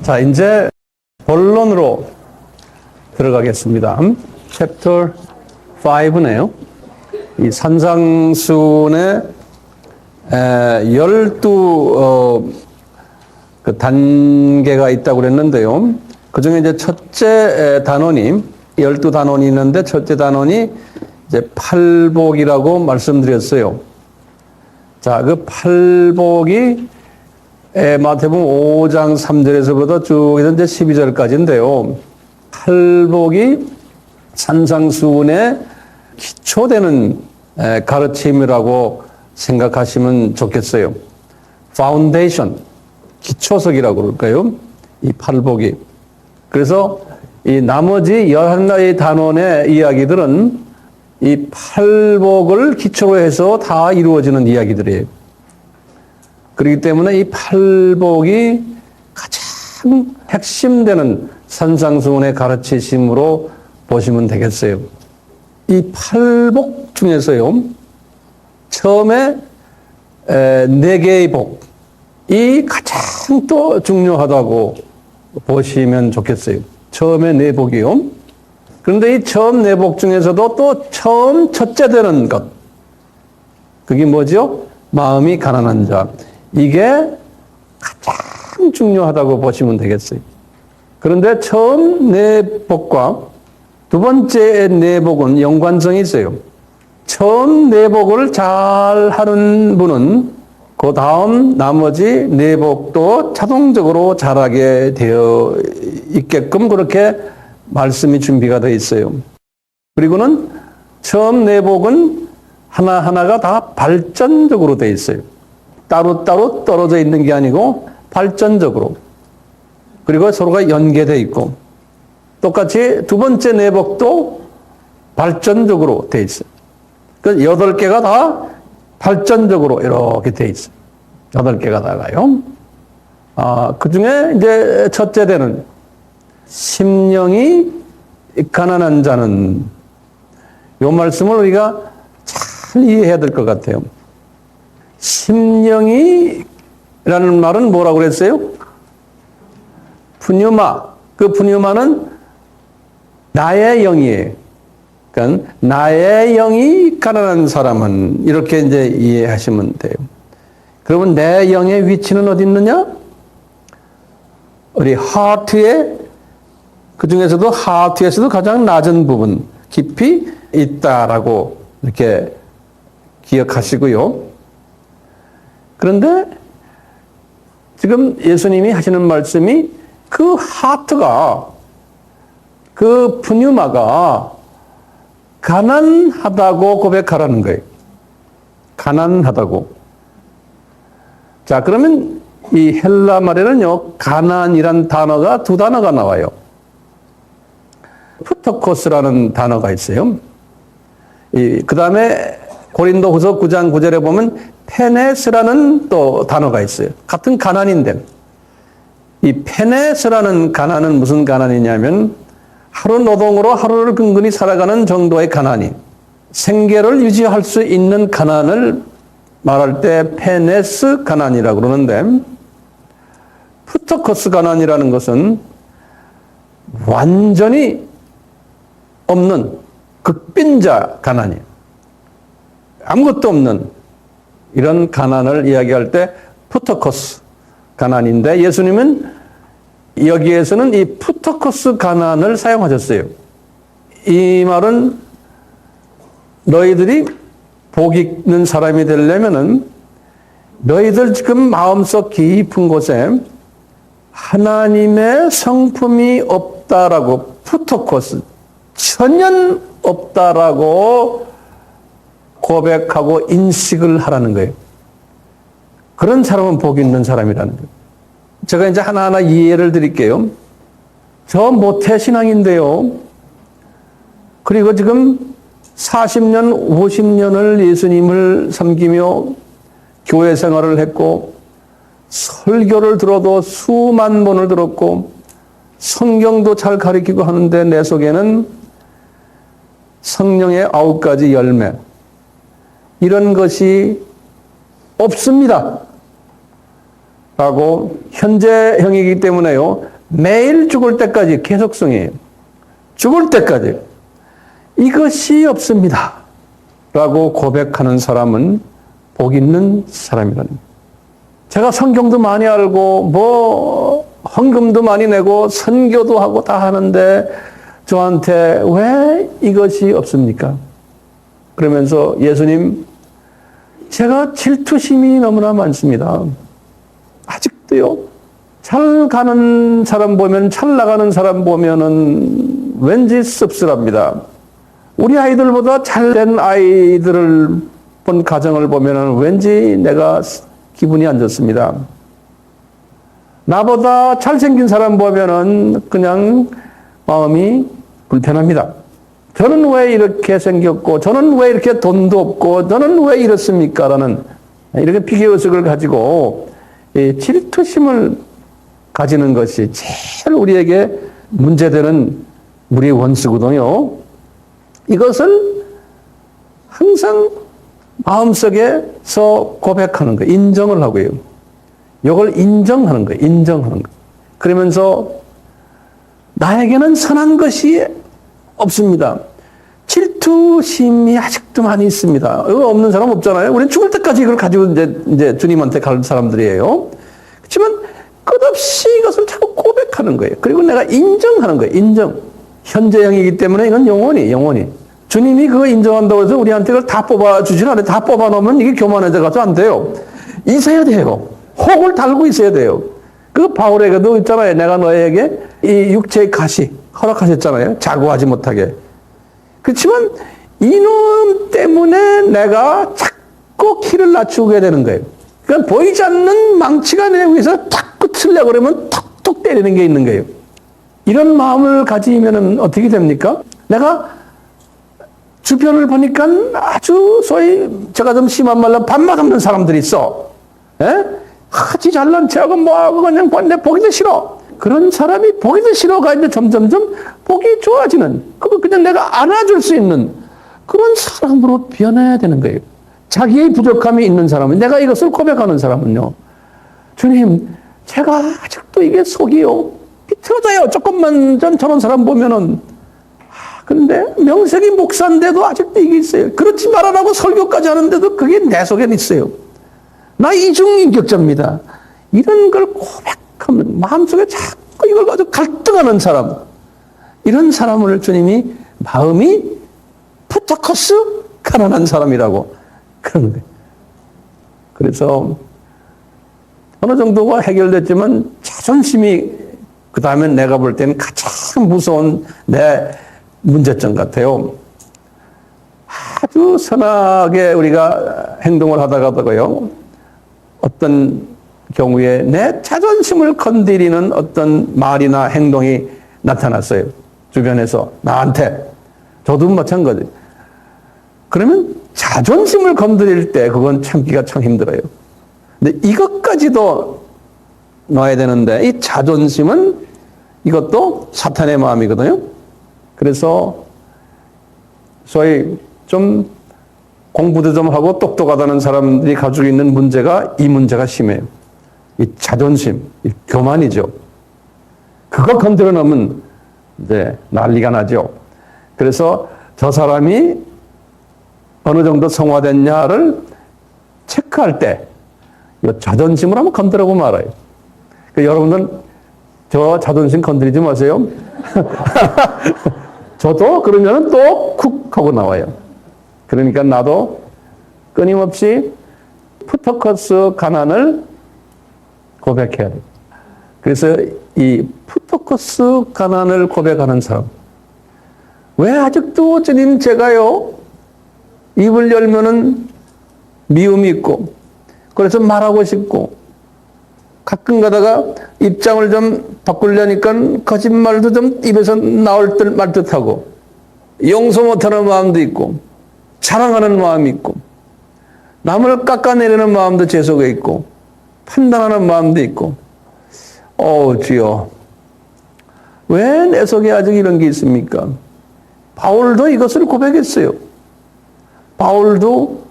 자, 이제 본론으로 들어가겠습니다. 챕터 5네요. 이 산상수훈의 12 그 단계가 있다고 그랬는데요. 그 중에 이제 첫째 단원이 12단원이 있는데 첫째 단원이 이제 팔복이라고 말씀드렸어요. 자, 그 팔복이 마태복음 5장 3절에서부터 쭉 해서 이제 12절까지인데요. 팔복이 산상수훈의 기초되는 가르침이라고 생각하시면 좋겠어요. 파운데이션, 기초석이라고 그럴까요? 이 팔복이. 그래서 이 나머지 11가지 단원의 이야기들은 이 팔복을 기초로 해서 다 이루어지는 이야기들이에요. 그렇기 때문에 이 팔복이 가장 핵심되는 산상수훈의 가르치심으로 보시면 되겠어요. 이 팔복 중에서요, 처음에 4개의 복이 가장 또 중요하다고 보시면 좋겠어요. 처음에 4복이요. 그런데 이 처음 4복 중에서도 또 처음 첫째 되는 것, 그게 뭐죠? 마음이 가난한 자. 이게 가장 중요하다고 보시면 되겠어요. 그런데 처음 4복과 두 번째 4복은 연관성이 있어요. 처음 4복을 잘 하는 분은 그 다음 나머지 4복도 자동적으로 잘하게 되어 있게끔 그렇게 말씀이 준비가 되어 있어요. 그리고는 처음 4복은 하나하나가 다 발전적으로 되어 있어요. 따로따로 떨어져 있는 게 아니고 발전적으로. 그리고 서로가 연계되어 있고 똑같이 두 번째 4복도 발전적으로 되어 있어요. 그 8개가 다 발전적으로 이렇게 되어 있어요. 8개가 다가요. 그 중에 이제 첫째 되는 심령이 가난한 자는 이 말씀을 우리가 잘 이해해야 될 것 같아요. 심령이라는 말은 뭐라고 그랬어요? 푸뉴마. 그 푸뉴마는 나의 영이에요. 그러니까 나의 영이 가난한 사람은 이렇게 이제 이해하시면 돼요. 그러면 내 영의 위치는 어디 있느냐? 우리 하트에, 그 중에서도 하트에서도 가장 낮은 부분, 깊이 있다라고 이렇게 기억하시고요. 그런데 지금 예수님이 하시는 말씀이 그 하트가, 그 푸뉴마가 가난하다고 고백하라는 거예요. 가난하다고. 자, 그러면 이 헬라 말에는요, 가난이란 단어가 2단어가 나와요. 푸토코스라는 단어가 있어요. 그 다음에 고린도후서 9장 9절에 보면 페네스라는 또 단어가 있어요. 같은 가난인데. 이 페네스라는 가난은 무슨 가난이냐면 하루 노동으로 하루를 근근히 살아가는 정도의 가난이, 생계를 유지할 수 있는 가난을 말할 때 페네스 가난이라고 그러는데, 푸토코스 가난이라는 것은 완전히 없는 극빈자 가난이에요. 아무것도 없는 이런 가난을 이야기할 때 푸토코스 가난인데, 예수님은 여기에서는 이 푸토코스 가난을 사용하셨어요. 이 말은 너희들이 복 있는 사람이 되려면은 너희들 지금 마음속 깊은 곳에 하나님의 성품이 없다라고, 푸토코스, 전혀 없다라고 고백하고 인식을 하라는 거예요. 그런 사람은 복 있는 사람이라는 거예요. 제가 이제 하나하나 이해를 드릴게요. 저 모태신앙인데요. 그리고 지금 40년, 50년을 예수님을 섬기며 교회 생활을 했고, 설교를 들어도 수만 번을 들었고, 성경도 잘 가르치고 하는데 내 속에는 성령의 9가지 열매, 이런 것이 없습니다. 라고 현재형이기 때문에요. 매일 죽을 때까지 계속성이에요. 죽을 때까지. 이것이 없습니다. 라고 고백하는 사람은 복 있는 사람이라는 거예요. 제가 성경도 많이 알고 헌금도 많이 내고 선교도 하고 다 하는데 저한테 왜 이것이 없습니까? 그러면서 예수님, 제가 질투심이 너무나 많습니다. 아직도요. 잘 가는 사람 보면, 잘 나가는 사람 보면은 왠지 씁쓸합니다. 우리 아이들보다 잘된 아이들을 본 가정을 보면은 왠지 내가 기분이 안 좋습니다. 나보다 잘생긴 사람 보면은 그냥 마음이 불편합니다. 저는 왜 이렇게 생겼고, 저는 왜 이렇게 돈도 없고, 저는 왜 이렇습니까? 라는 이렇게 비교의식을 가지고 질투심을 가지는 것이 제일 우리에게 문제되는 우리 원수거든요. 이것을 항상 마음속에서 고백하는 거예요. 인정을 하고요. 이걸 인정하는 거예요. 인정하는 거. 그러면서 나에게는 선한 것이 없습니다. 질투심이 아직도 많이 있습니다. 이거 없는 사람 없잖아요. 우리는 죽을 때까지 이걸 가지고 이제 주님한테 갈 사람들이에요. 그렇지만 끝없이 이것을 자꾸 고백하는 거예요. 그리고 내가 인정하는 거예요. 인정. 현재형이기 때문에 이건 영원히. 주님이 그거 인정한다고 해서 우리한테 그걸 다 뽑아주진 않아요. 다 뽑아놓으면 이게 교만해져가지고 안 돼요. 있어야 돼요. 혹을 달고 있어야 돼요. 그 바울에게도 있잖아요. 내가 너에게 이 육체의 가시 허락하셨잖아요. 자고하지 못하게. 그렇지만 이놈 때문에 내가 자꾸 키를 낮추게 되는 거예요. 그러니까 보이지 않는 망치가 내 위에서 자꾸 치려고 그러면 톡톡 때리는 게 있는 거예요. 이런 마음을 가지면 어떻게 됩니까? 내가 주변을 보니까 아주 소위 제가 좀 심한 말로 밥맛 없는 사람들이 있어. 예? 하지 잘난 체하고 뭐하고 그냥 내 보기도 싫어. 그런 사람이 보기도 싫어가 이제 점점점 보기 좋아지는, 그거 그냥 내가 안아줄 수 있는 그런 사람으로 변해야 되는 거예요. 자기의 부족함이 있는 사람은, 내가 이것을 고백하는 사람은요. 주님, 제가 아직도 이게 속이요. 비틀어져요. 조금만 저런 사람 보면은. 그런데 명색이 목사인데도 아직도 이게 있어요. 그렇지 말아라고 설교까지 하는데도 그게 내 속엔 있어요. 나 이중인격자입니다. 이런 걸 고백하면 마음속에 자꾸 이걸 가지고 갈등하는 사람, 이런 사람을 주님이 마음이 푸타커스 가난한 사람이라고 그러는 거예요. 그래서 어느 정도가 해결됐지만 자존심이 그 다음에 내가 볼 때는 가장 무서운 내 문제점 같아요. 아주 선하게 우리가 행동을 하다가도요, 어떤 경우에 내 자존심을 건드리는 어떤 말이나 행동이 나타났어요. 주변에서 나한테. 저도 마찬가지. 그러면 자존심을 건드릴 때 그건 참기가 참 힘들어요. 근데 이것까지도 놔야 되는데 이 자존심은 이것도 사탄의 마음이거든요. 그래서 소위 좀 공부도 좀 하고 똑똑하다는 사람들이 가지고 있는 문제가, 이 문제가 심해요. 이 자존심, 이 교만이죠. 그거 건드려 놓으면 이제 난리가 나죠. 그래서 저 사람이 어느 정도 성화됐냐를 체크할 때 이 자존심을 한번 건드려 보면 알아요. 그러니까 여러분들 저 자존심 건드리지 마세요. 저도 그러면 또 쿡 하고 나와요. 그러니까 나도 끊임없이 푸토커스 가난을 고백해야 돼요. 그래서 이 푸토커스 가난을 고백하는 사람, 왜 아직도 주님 제가요 입을 열면은 미움이 있고, 그래서 말하고 싶고, 가끔 가다가 입장을 좀 바꾸려니까 거짓말도 좀 입에서 나올 듯 말 듯하고, 용서 못하는 마음도 있고, 자랑하는 마음이 있고, 남을 깎아내리는 마음도 제 속에 있고, 판단하는 마음도 있고, 주여, 왜 내 속에 아직 이런 게 있습니까? 바울도 이것을 고백했어요. 바울도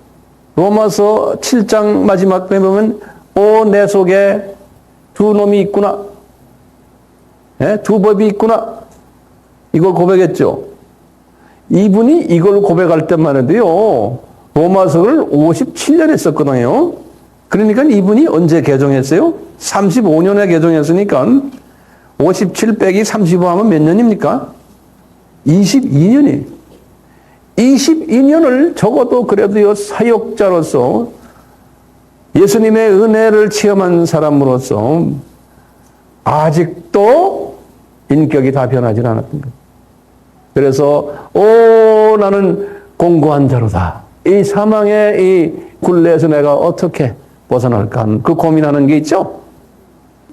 로마서 7장 마지막 에 보면 내 속에 두 놈이 있구나. 예? 두 법이 있구나. 이걸 고백했죠. 이분이 이걸 고백할 때만 해도요, 로마서를 57년 했었거든요. 그러니까 이분이 언제 개종했어요? 35년에 개종했으니까 57 빼기 35 하면 몇 년입니까? 22년이. 22년을 적어도 그래도요, 사역자로서 예수님의 은혜를 체험한 사람으로서 아직도 인격이 다 변하지 않았던 거예요. 그래서 나는 공고한 자로다. 이 사망의 이 굴레에서 내가 어떻게 벗어날까 하는 그 고민하는 게 있죠.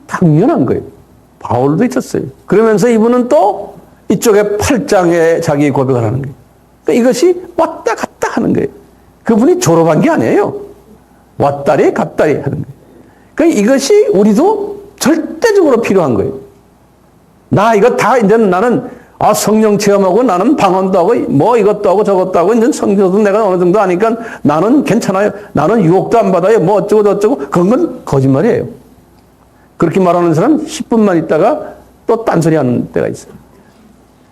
당연한 거예요. 바울도 있었어요. 그러면서 이분은 또 이쪽에 8장에 자기 고백을 하는 거예요. 그러니까 이것이 왔다 갔다 하는 거예요. 그분이 졸업한 게 아니에요. 왔다리 갔다리 하는 거예요. 그러니까 이것이 우리도 절대적으로 필요한 거예요. 나 이거 다 이제는 나는 성령 체험하고 나는 방언도 하고 뭐 이것도 하고 저것도 하고 이제 성경도 내가 어느 정도 아니까 나는 괜찮아요. 나는 유혹도 안 받아요. 뭐 어쩌고 저쩌고 그건 건 거짓말이에요. 그렇게 말하는 사람 10분만 있다가 또 딴소리 하는 때가 있어요.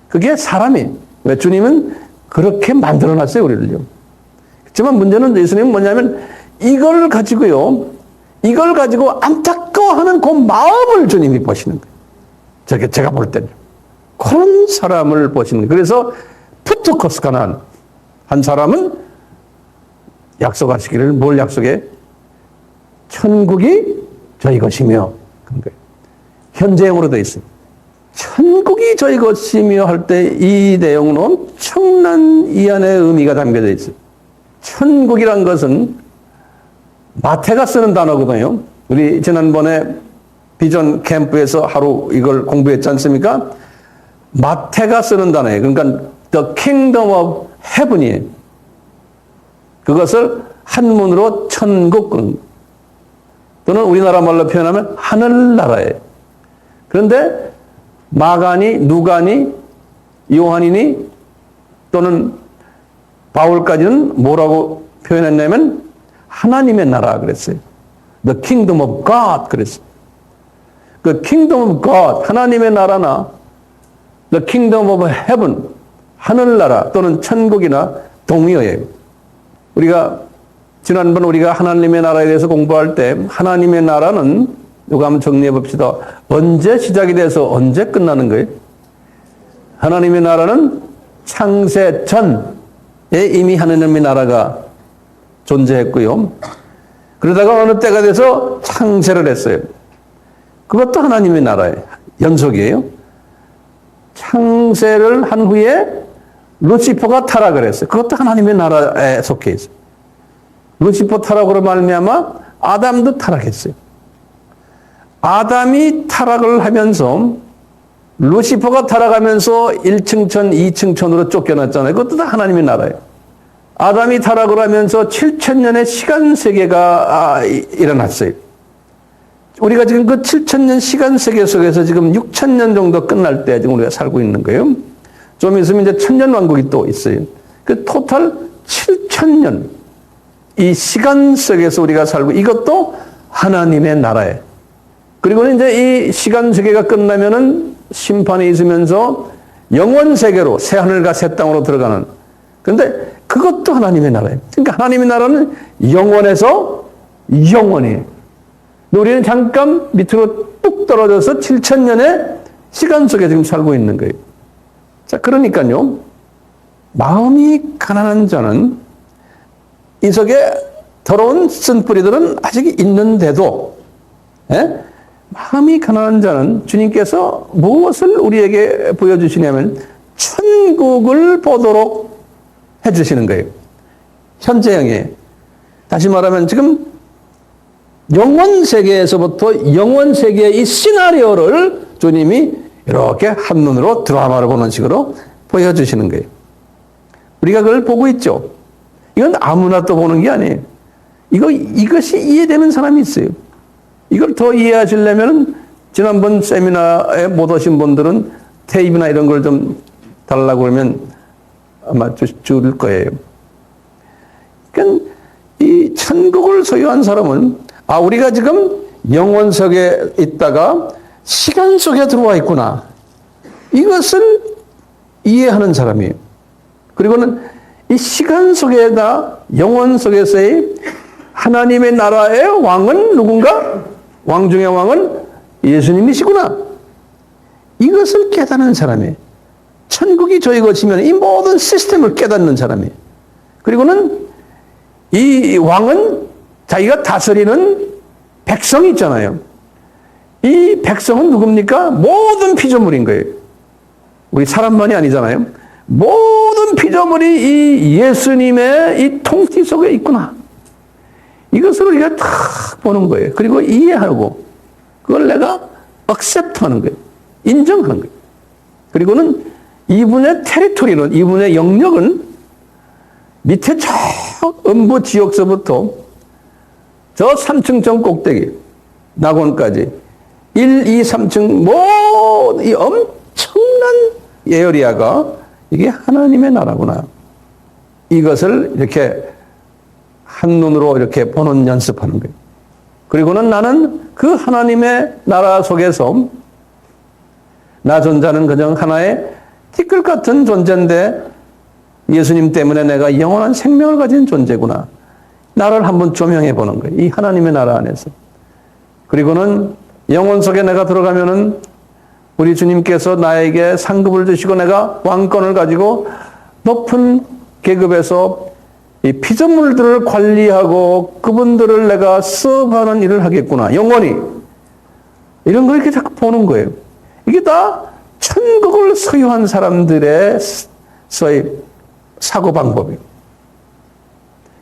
그게 사람이 왜 주님은 그렇게 만들어놨어요 우리를요. 그렇지만 문제는 예수님은 뭐냐면 이걸 가지고 안타까워하는 그 마음을 주님이 보시는 거예요. 제가 볼 때는 그런 사람을 보시는 거예요. 그래서 푸트코스가난 한 사람은 약속하시기를 뭘 약속해? 천국이 저희 것이며 그런 거예요. 현재형으로 되어 있어요. 천국이 저희 것이며 할 때 이 내용은 엄청난 이 안에 의미가 담겨져 있어요. 천국이란 것은 마태가 쓰는 단어거든요. 우리 지난번에 비전 캠프에서 하루 이걸 공부했지 않습니까? 마태가 쓰는 단어예요. 그러니까 The Kingdom of Heaven이에요. 그것을 한문으로 천국 또는 우리나라 말로 표현하면 하늘나라예요. 그런데 마가니, 누가니, 요한이니 또는 바울까지는 뭐라고 표현했냐면 하나님의 나라 그랬어요. The Kingdom of God 그랬어요. 그 Kingdom of God, 하나님의 나라나 The Kingdom of Heaven, 하늘나라 또는 천국이나 동의어예요. 지난번 우리가 하나님의 나라에 대해서 공부할 때 하나님의 나라는 누가 한번 정리해 봅시다. 언제 시작이 돼서 언제 끝나는 거예요? 하나님의 나라는 창세 전에 이미 하나님의 나라가 존재했고요. 그러다가 어느 때가 돼서 창세를 했어요. 그것도 하나님의 나라예요. 연속이에요. 창세를 한 후에 루시퍼가 타락을 했어요. 그것도 하나님의 나라에 속해 있어요. 루시퍼 타락으로 말미암아 아담도 타락했어요. 아담이 타락을 하면서 루시퍼가 타락하면서 1층 천, 2층 천으로 쫓겨났잖아요. 그것도 다 하나님의 나라예요. 아담이 타락을 하면서 7,000년의 시간 세계가 일어났어요. 우리가 지금 그 7,000년 시간 세계 속에서 지금 6,000년 정도 끝날 때 지금 우리가 살고 있는 거예요. 좀 있으면 이제 천년왕국이 또 있어요. 그 토탈 7,000년 이 시간 속에서 우리가 살고 이것도 하나님의 나라예요. 그리고 이제 이 시간 세계가 끝나면은 심판이 있으면서 영원 세계로 새 하늘과 새 땅으로 들어가는. 그런데 그것도 하나님의 나라예요. 그러니까 하나님의 나라는 영원에서 영원히. 우리는 잠깐 밑으로 뚝 떨어져서 7,000년의 시간 속에 지금 살고 있는 거예요. 자, 그러니까요. 마음이 가난한 자는 이 속에 더러운 쓴뿌리들은 아직 있는데도 마음이 가난한 자는 주님께서 무엇을 우리에게 보여주시냐면 천국을 보도록 해주시는 거예요. 현재형에. 다시 말하면 지금 영원 세계에서부터 영원 세계의 이 시나리오를 주님이 이렇게 한눈으로 드라마를 보는 식으로 보여주시는 거예요. 우리가 그걸 보고 있죠. 이건 아무나 또 보는 게 아니에요. 이것이 이해되는 사람이 있어요. 이걸 더 이해하시려면 지난번 세미나에 못 오신 분들은 테이프나 이런 걸 좀 달라고 그러면 아마 줄 거예요. 그러니까 이 천국을 소유한 사람은 우리가 지금 영혼 속에 있다가 시간 속에 들어와 있구나. 이것을 이해하는 사람이에요. 그리고는 이 시간 속에다 영혼 속에서의 하나님의 나라의 왕은 누군가? 왕 중의 왕은 예수님이시구나. 이것을 깨닫는 사람이에요. 천국이 저희 것이면 이 모든 시스템을 깨닫는 사람이에요. 그리고는 이 왕은 자기가 다스리는 백성이 있잖아요. 이 백성은 누굽니까? 모든 피조물인 거예요. 우리 사람만이 아니잖아요. 모든 피조물이 이 예수님의 이 통치 속에 있구나. 이것을 우리가 딱 보는 거예요. 그리고 이해하고 그걸 내가 accept하는 거예요. 인정하는 거예요. 그리고는 이분의 테리토리는, 이분의 영역은 밑에 저 음부 지옥서부터 저 3층 전 꼭대기 낙원까지 1, 2, 3층 모든 이 엄청난 에어리아가 이게 하나님의 나라구나. 이것을 이렇게 한눈으로 이렇게 보는 연습하는 거예요. 그리고는 나는 그 하나님의 나라 속에서 나 존재는 그냥 하나의 티끌 같은 존재인데 예수님 때문에 내가 영원한 생명을 가진 존재구나. 나를 한번 조명해 보는 거예요. 이 하나님의 나라 안에서. 그리고는 영혼 속에 내가 들어가면은 우리 주님께서 나에게 상급을 주시고 내가 왕권을 가지고 높은 계급에서 이 피조물들을 관리하고 그분들을 내가 서브하는 일을 하겠구나. 영원히. 이런 걸 이렇게 자꾸 보는 거예요. 이게 다 천국을 소유한 사람들의 소위 사고방법이에요.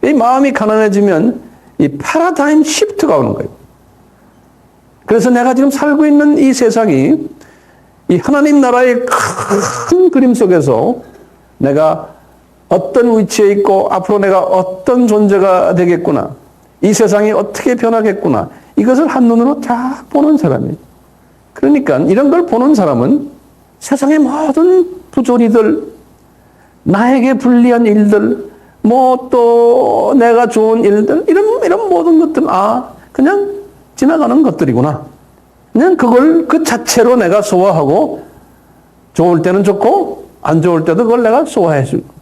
이 마음이 가난해지면 이 패러다임 시프트가 오는 거예요. 그래서 내가 지금 살고 있는 이 세상이 이 하나님 나라의 큰 그림 속에서 내가 어떤 위치에 있고 앞으로 내가 어떤 존재가 되겠구나. 이 세상이 어떻게 변하겠구나. 이것을 한눈으로 딱 보는 사람이에요. 그러니까 이런 걸 보는 사람은 세상의 모든 부조리들, 나에게 불리한 일들, 뭐 또 내가 좋은 일들, 이런 모든 것들, 그냥 지나가는 것들이구나. 그냥 그걸 그 자체로 내가 소화하고 좋을 때는 좋고 안 좋을 때도 그걸 내가 소화해주고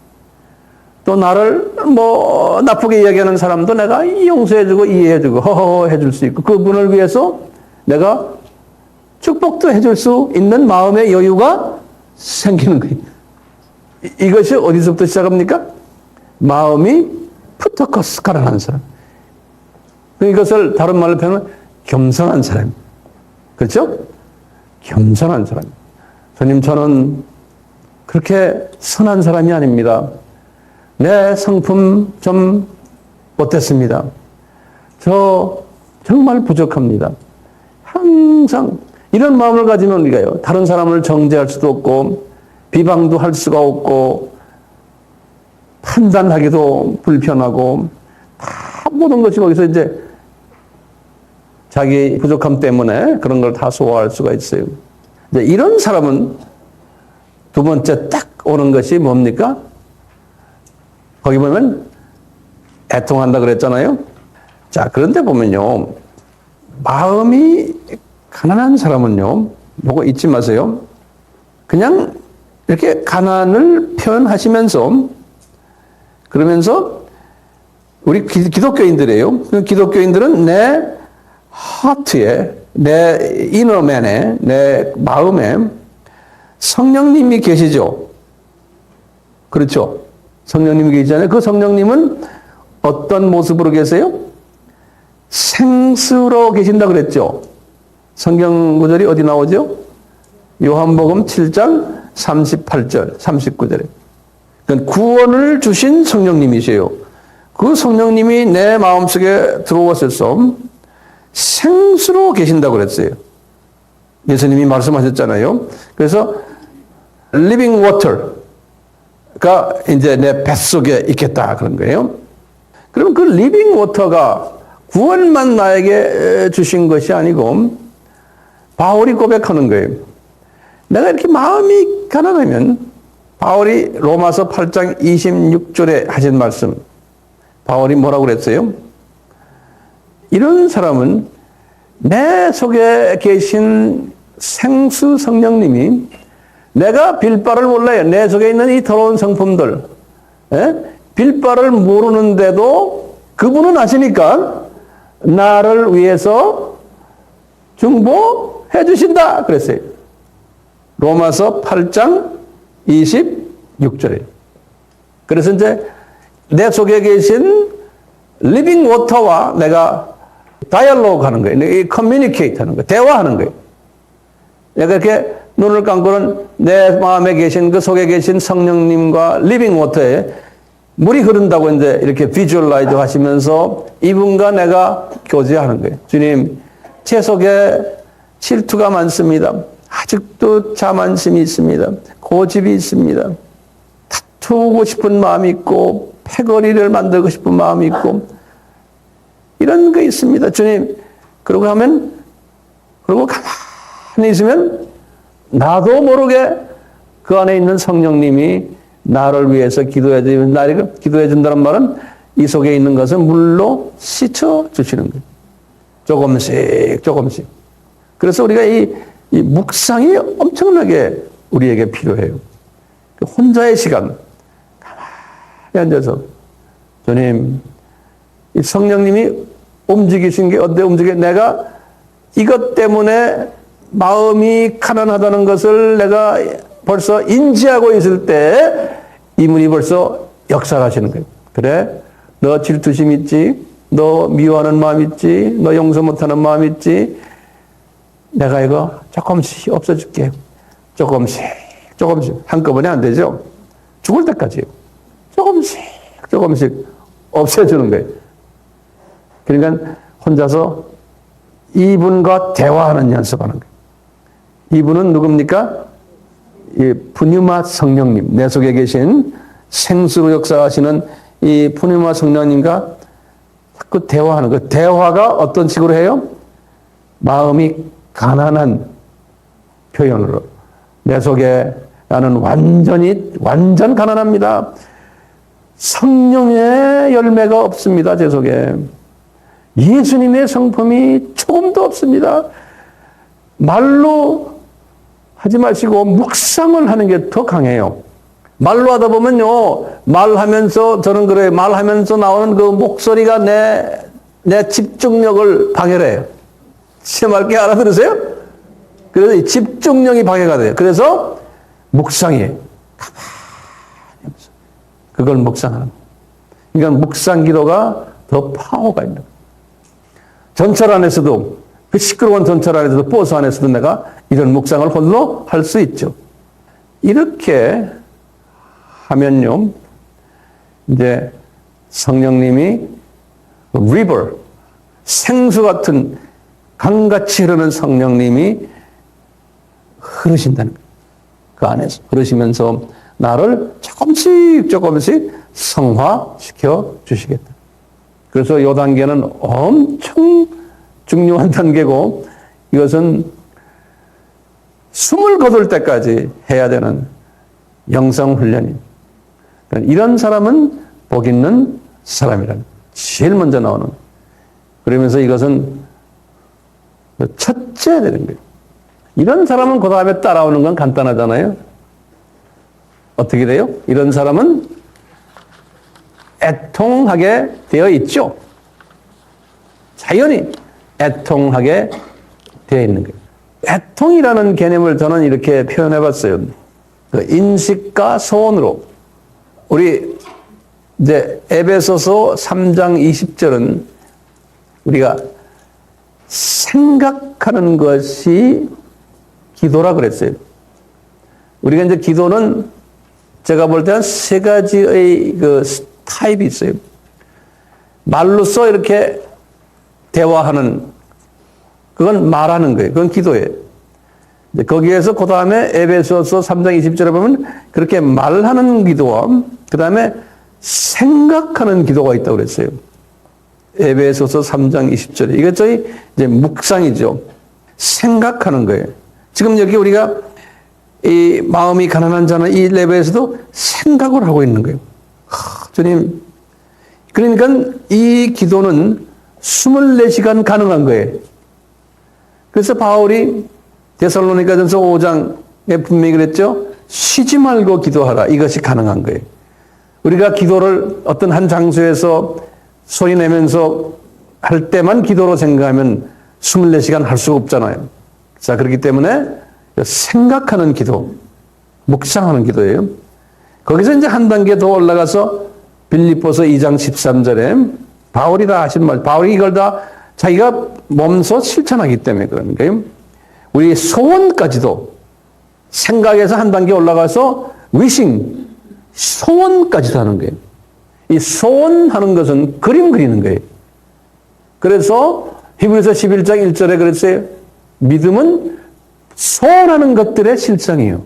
또 나를 뭐 나쁘게 이야기하는 사람도 내가 용서해주고 이해해주고 허허 해줄 수 있고 그분을 위해서 내가 축복도 해줄 수 있는 마음의 여유가 생기는 거예요. 이것이 어디서부터 시작합니까? 마음이 푸터커스 가라는 사람. 이것을 다른 말로 표현하면 겸손한 사람. 그렇죠? 겸손한 사람. 주님, 저는 그렇게 선한 사람이 아닙니다. 내 성품 좀 못됐습니다. 저 정말 부족합니다. 항상 이런 마음을 가지면 우리가요, 다른 사람을 정죄할 수도 없고, 비방도 할 수가 없고, 판단하기도 불편하고, 다 모든 것이 거기서 이제 자기 부족함 때문에 그런 걸 다 소화할 수가 있어요. 이제 이런 사람은 두 번째 딱 오는 것이 뭡니까? 거기 보면 애통한다 그랬잖아요. 자, 그런데 보면요, 마음이 가난한 사람은요, 뭐고 잊지 마세요. 그냥 이렇게 가난을 표현하시면서 그러면서 우리 기독교인들이에요. 기독교인들은 내 하트에, 내 이너맨에, 내 마음에 성령님이 계시죠. 그렇죠. 성령님이 계시잖아요. 그 성령님은 어떤 모습으로 계세요? 생수로 계신다 그랬죠. 성경 구절이 어디 나오죠? 요한복음 7장 38절, 39절에. 그러니까 구원을 주신 성령님이세요. 그 성령님이 내 마음속에 들어오셔서 생수로 계신다고 그랬어요. 예수님이 말씀하셨잖아요. 그래서 living water가 이제 내 뱃속에 있겠다 그런 거예요. 그러면 그 living water가 구원만 나에게 주신 것이 아니고 바울이 고백하는 거예요. 내가 이렇게 마음이 가난하면 바울이 로마서 8장 26절에 하신 말씀, 바울이 뭐라고 그랬어요? 이런 사람은 내 속에 계신 생수 성령님이 내가 빌 바를 몰라요. 내 속에 있는 이 더러운 성품들. 빌 바를 모르는데도 그분은 아시니까 나를 위해서 중보해 주신다. 그랬어요. 로마서 8장 26절에. 그래서 이제 내 속에 계신 리빙 워터와 내가 다이얼로그 하는 거예요. 커뮤니케이트 하는 거예요. 대화하는 거예요. 내가 이렇게 눈을 감고는 내 마음에 계신 그 속에 계신 성령님과 리빙 워터에 물이 흐른다고 이제 이렇게 비주얼라이즈 하시면서 이분과 내가 교제하는 거예요. 주님, 제 속에 질투가 많습니다. 아직도 자만심이 있습니다. 고집이 있습니다. 다투고 싶은 마음이 있고 패거리를 만들고 싶은 마음이 있고 이런 게 있습니다. 주님, 그러고 가만히 있으면 나도 모르게 그 안에 있는 성령님이 나를 위해서 기도해 주면 나를 기도해 준다는 말은 이 속에 있는 것을 물로 씻어 주시는 거예요. 조금씩. 그래서 우리가 이 묵상이 엄청나게 우리에게 필요해요. 혼자의 시간, 가만히 앉아서 주님, 이 성령님이 움직이신 게 어때 움직여? 내가 이것 때문에 마음이 가난하다는 것을 내가 벌써 인지하고 있을 때 이분이 벌써 역사하시는 거예요. 그래, 너 질투심 있지? 너 미워하는 마음 있지? 너 용서 못하는 마음 있지? 내가 이거 조금씩 없애줄게. 조금씩. 한꺼번에 안 되죠? 죽을 때까지요. 조금씩 없애주는 거예요. 그러니까 혼자서 이분과 대화하는 연습하는 거예요. 이분은 누굽니까? 이 푸뉴마 성령님, 내 속에 계신 생수로 역사하시는 이 푸뉴마 성령님과 자꾸 대화하는 거예요. 대화가 어떤 식으로 해요? 마음이 가난한 표현으로. 내 속에 나는 완전 가난합니다. 성령의 열매가 없습니다. 제 속에. 예수님의 성품이 조금도 없습니다. 말로 하지 마시고 묵상을 하는 게 더 강해요. 말로 하다 보면요, 말하면서 저는 그래요. 말하면서 나오는 그 목소리가 내 집중력을 방해를 해요. 제 말께 알아들으세요? 그래서 이 집중력이 방해가 돼요. 그래서 묵상이에요. 가만히 그걸 묵상하는 거예요. 그러니까 묵상 기도가 더 파워가 있는 거예요. 전철 안에서도, 그 시끄러운 전철 안에서도, 버스 안에서도 내가 이런 묵상을 홀로 할 수 있죠. 이렇게 하면요, 이제 성령님이 river, 생수 같은 강같이 흐르는 성령님이 흐르신다는 거예요. 그 안에서 흐르시면서 나를 조금씩 성화시켜 주시겠다. 그래서 이 단계는 엄청 중요한 단계고, 이것은 숨을 거둘 때까지 해야 되는 영성 훈련입니다. 이런 사람은 복 있는 사람이라는 제일 먼저 나오는. 그러면서 이것은 첫째 되는 거예요. 이런 사람은 그 다음에 따라오는 건 간단하잖아요. 어떻게 돼요? 이런 사람은 애통하게 되어 있죠. 자연히 애통하게 되어 있는 거예요. 애통이라는 개념을 저는 이렇게 표현해 봤어요. 그 인식과 소원으로. 우리 이제 에베소서 3장 20절은 우리가 생각하는 것이 기도라 그랬어요. 우리가 이제 기도는 제가 볼 때는 세 가지의 그 타입이 있어요. 말로써 이렇게 대화하는, 그건 말하는 거예요. 그건 기도예요. 거기에서 그 다음에 에베소서 3장 20절에 보면 그렇게 말하는 기도와 그 다음에 생각하는 기도가 있다고 그랬어요. 에베소서 3장 20절에. 이게 저희 이제 묵상이죠. 생각하는 거예요. 지금 여기 우리가 이 마음이 가난한 자는 이 레벨에서도 생각을 하고 있는 거예요. 주님. 그러니까 이 기도는 24시간 가능한 거예요. 그래서 바울이 데살로니가전서 5장에 분명히 그랬죠. 쉬지 말고 기도하라. 이것이 가능한 거예요. 우리가 기도를 어떤 한 장소에서 소리 내면서 할 때만 기도로 생각하면 24시간 할 수가 없잖아요. 자, 그렇기 때문에 생각하는 기도, 묵상하는 기도예요. 거기서 이제 한 단계 더 올라가서 빌립보서 2장 13절에 바울이 다 하신 말, 바울이 이걸 다 자기가 몸소 실천하기 때문에 그런 거예요. 우리 소원까지도 생각에서 한 단계 올라가서 위싱, 소원까지도 하는 거예요. 이 소원하는 것은 그림 그리는 거예요. 그래서 히브리서 11장 1절에 그랬어요. 믿음은 소원하는 것들의 실상이에요.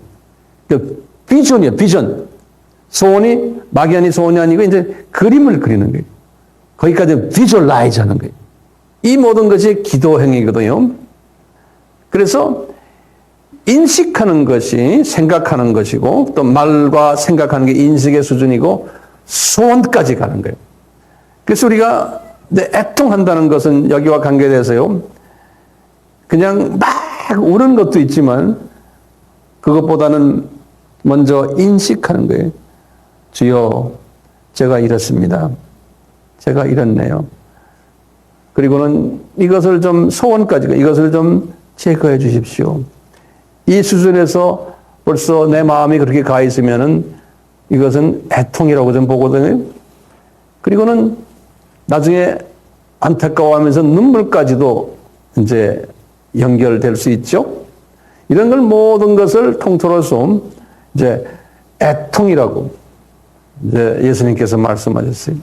그 비전이에요, 비전. 소원이 막연히 소원이 아니고 이제 그림을 그리는 거예요. 거기까지 비주얼라이즈 하는 거예요. 이 모든 것이 기도 행위거든요. 그래서 인식하는 것이 생각하는 것이고 또 말과 생각하는 게 인식의 수준이고 소원까지 가는 거예요. 그래서 우리가 애통한다는 것은 여기와 관계돼서요. 그냥 막 우는 것도 있지만 그것보다는 먼저 인식하는 거예요. 주여, 제가 이렇습니다. 제가 이렇네요. 그리고는 이것을 좀 소원까지, 이것을 좀 제거해 주십시오. 이 수준에서 벌써 내 마음이 그렇게 가 있으면은 이것은 애통이라고 좀 보거든요. 그리고는 나중에 안타까워하면서 눈물까지도 이제 연결될 수 있죠. 이런 걸 모든 것을 통틀어서 이제 애통이라고 이제 예수님께서 말씀하셨어요.